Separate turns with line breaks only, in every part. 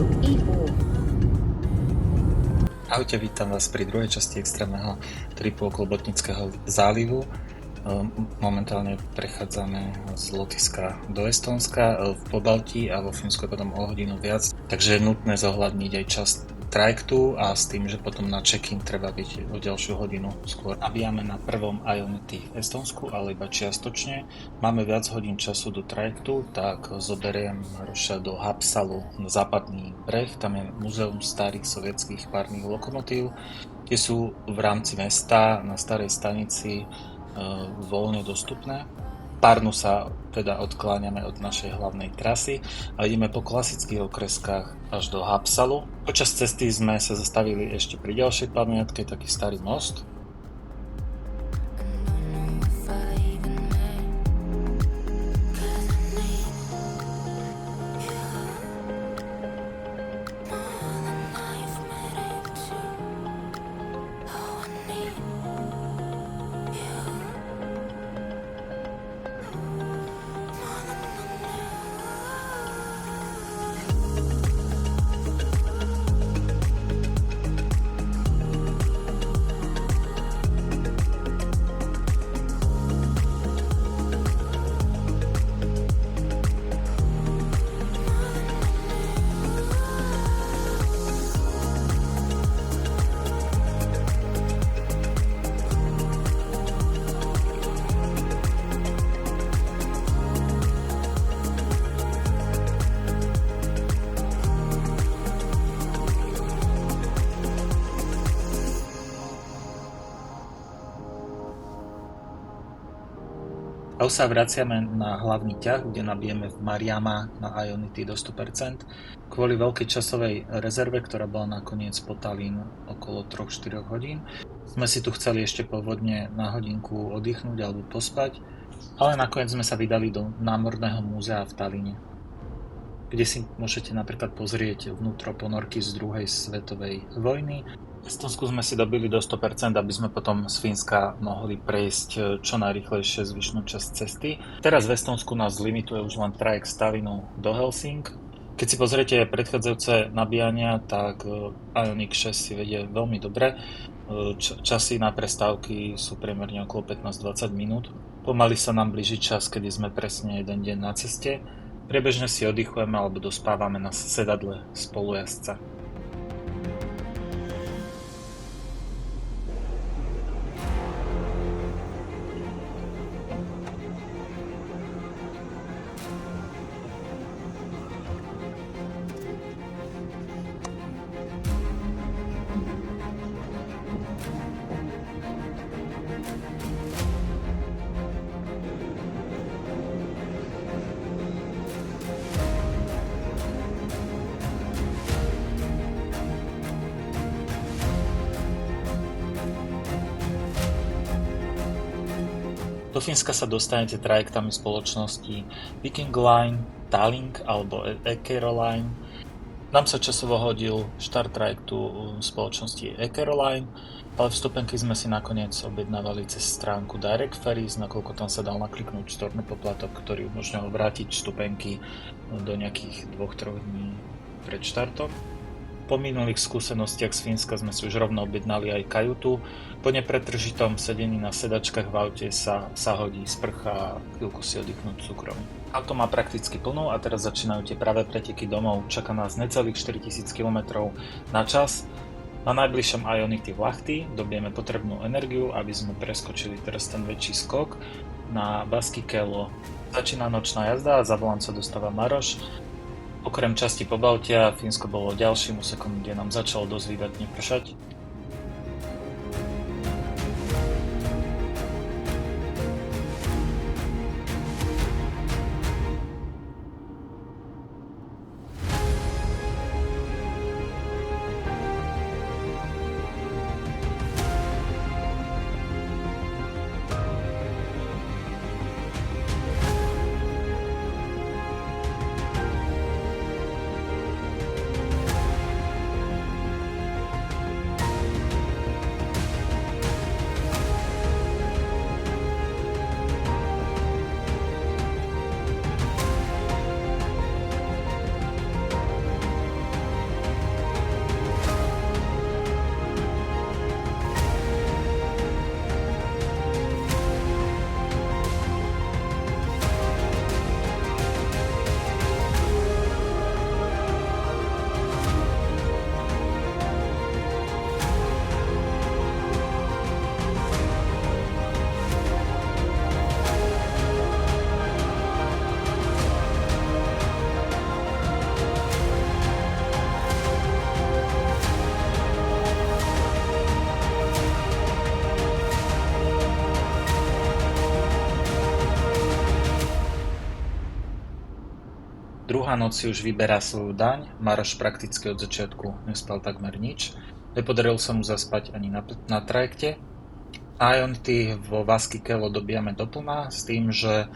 E4.
Ahojte, vítam vás pri druhej časti extrémneho tripu okolo Botnického zálivu. Momentálne prechádzame z Lotyšska do Estónska, v Pobaltí a vo Fínsku je potom o hodinu viac, takže je nutné zohľadniť aj čas trajektu a s tým, že potom na check-in treba byť o ďalšiu hodinu skôr. Nabíjame na prvom Ionity v Estónsku, ale iba čiastočne. Máme viac hodín času do trajektu, tak zoberiem Roša do Haapsalu na západný breh. Tam je múzeum starých sovietských párnych lokomotív. Tie sú v rámci mesta na starej stanici voľne dostupné. Párnu sa teda odkláňame od našej hlavnej trasy a ideme po klasických okreskách až do Haapsalu. Počas cesty sme sa zastavili ešte pri ďalšej pamiatke, taký starý most. A už sa vraciame na hlavný ťah, kde nabijeme v Mariama na Ionity do 100%. Kvôli veľkej časovej rezerve, ktorá bola nakoniec po Tallinn okolo 3-4 hodín, sme si tu chceli ešte povodne na hodinku oddychnúť alebo pospať, ale nakoniec sme sa vydali do námorného múzea v Talline, kde si môžete napríklad pozrieť vnútro ponorky z druhej svetovej vojny. V Estonsku sme si dobili do 100%, aby sme potom z Fínska mohli prejsť čo najrýchlejšie zvyšnú časť cesty. Teraz v Estonsku nás limituje už len trajekt z Tallinnu do Helsing. Keď si pozriete predchádzajúce nabíjania, tak Ioniq 6 si vedie veľmi dobre. Časy na prestávky sú priemerne okolo 15-20 minút. Pomaly sa nám blíži čas, kedy sme presne jeden deň na ceste. Priebežne si oddychujeme alebo dospávame na sedadle spolujazdca. Do Fínska sa dostanete trajektami spoločnosti Viking Line, Tallink alebo Eckerö-Line. Nám sa časovo hodil štart trajektu spoločnosti Eckerö-Line, ale vstupenky sme si nakoniec objednávali cez stránku Direct Ferries, nakoľko tam sa dal nakliknúť storný poplatok, ktorý umožňoval vrátiť vstupenky do nejakých 2-3 dní pred štartom. Po minulých skúsenostiach z Fínska sme si už rovno objednali aj kajutu. Po nepretržitom sedení na sedačkách v aute sa hodí sprcha a chvíľku si oddychnúť súkromne. Auto má prakticky plnú a teraz začínajú tie pravé preteky domov. Čaká nás necelých 4000 km na čas. Na najbližšom Ionity v Lahti dobijeme potrebnú energiu, aby sme preskočili teraz ten väčší skok na Baskikelo. Začína nočná jazda a za volant sa dostáva Maroš. Okrem časti Pobaltia, Fínsko bolo ďalším úsekom, kde nám začalo dosť výdatne pršať. Druhá noc si už vyberá svoju daň. Maroš prakticky od začiatku nespal takmer nič. Nepodarilo sa mu zaspať ani na trajekte. Ionity vo Vasky Kelo dobíjame doplná s tým, že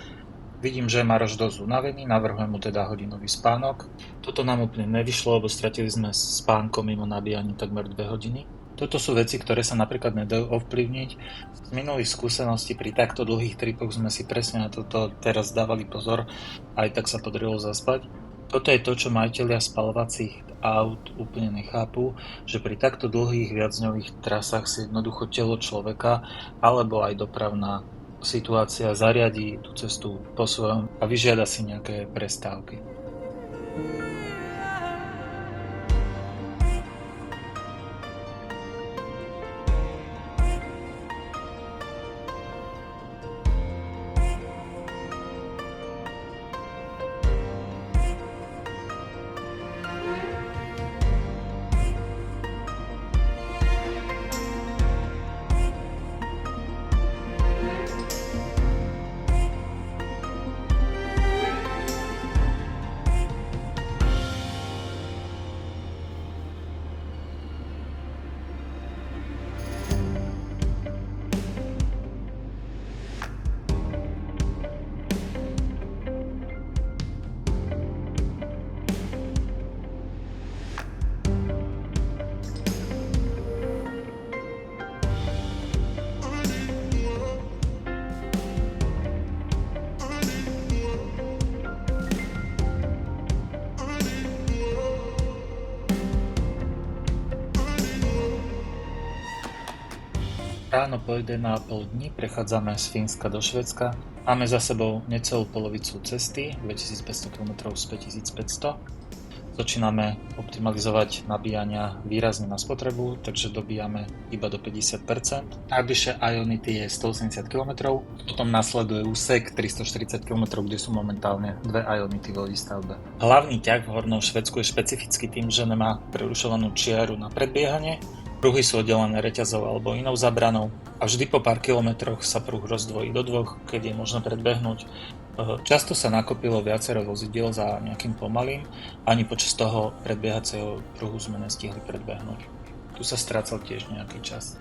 vidím, že je Maroš dosť unavený, navrhujem mu teda hodinový spánok. Toto nám úplne nevyšlo, lebo stratili sme spánkom mimo nabíjania takmer 2 hodiny. Toto sú veci, ktoré sa napríklad nedajú ovplyvniť. Z minulých skúseností pri takto dlhých tripoch sme si presne na toto teraz dávali pozor, aj tak sa podarilo zaspať. Toto je to, čo majitelia spaľovacích aut úplne nechápu, že pri takto dlhých viacdňových trasách si jednoducho telo človeka alebo aj dopravná situácia zariadí tú cestu po svojom a vyžiada si nejaké prestávky. Ráno po 1,5 dní prechádzame z Fínska do Švédska. Máme za sebou necelú polovicu cesty, 2500 km z 5500. Začíname optimalizovať nabíjania výrazne na spotrebu, takže dobíjame iba do 50%. Najbližšie Ionity je 180 km, potom nasleduje úsek 340 km, kde sú momentálne 2 Ionity vo výstavbe. Hlavný ťah v Hornom Švédsku je špecifický tým, že nemá prerušovanú čiaru na predbiehanie. Pruhy sú oddelené reťazou alebo inou zábranou a vždy po pár kilometroch sa pruh rozdvojí do dvoch, keď je možno predbehnúť. Často sa nakopilo viacero vozidiel za nejakým pomalým, ani počas toho predbiehacieho pruhu sme nestihli predbehnúť. Tu sa strácal tiež nejaký čas.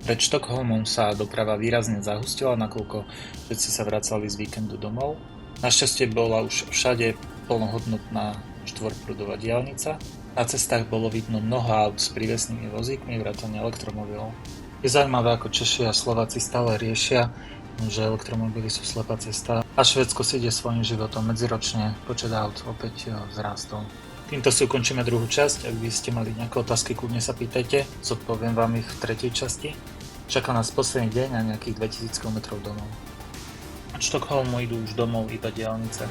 Pred Štokholmom sa doprava výrazne zahustila, nakoľko všetci sa vracali z víkendu domov. Našťastie bola už všade plnohodnotná štvorprúdová diaľnica. Na cestách bolo vidno mnoho aut s prívesnými vozíkmi vrátane elektromobilov. Je zaujímavé, ako Češi a Slováci stále riešia, že elektromobily sú slepá cesta a Švédsko si ide svojím životom. Medziročne počet aut opäť vzrástol. Týmto si ukončíme druhú časť. Ak by ste mali nejaké otázky, kľudne sa pýtajte. Zodpoviem vám ich v tretej časti. Čaká nás posledný deň a nejakých 2000 km domov. Od Štokholmu idú už domov iba diaľnice.